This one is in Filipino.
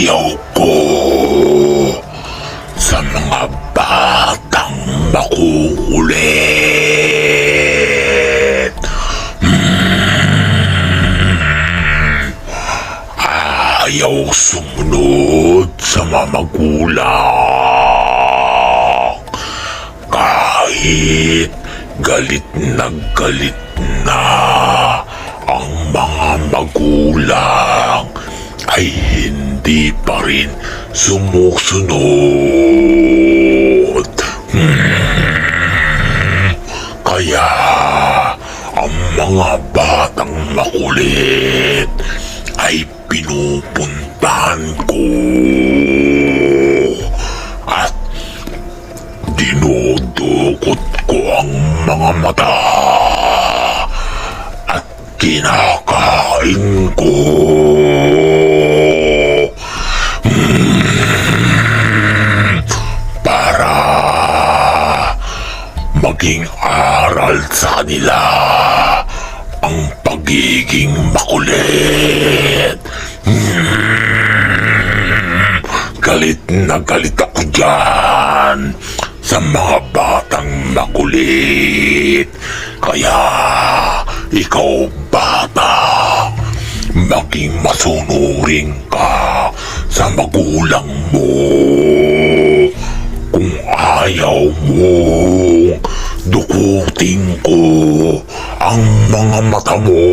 Ayaw ko sa mga batang makukulit. Ayaw sumunod sa mga magulang. Kahit galit na ang mga magulang, ay hindi pa rin sumusunod. Kaya ang mga batang makulit ay pinupuntahan ko at dinudukot ko ang mga mata at kinakain ko. Para maging aral sa kanila ang pagiging makulit. Galit na galit ako dyan sa mga batang makulit. Kaya ikaw, bata, maging masunurin ka sa magulang mo. Kung ayaw mong dukutin ko ang mga mata mo.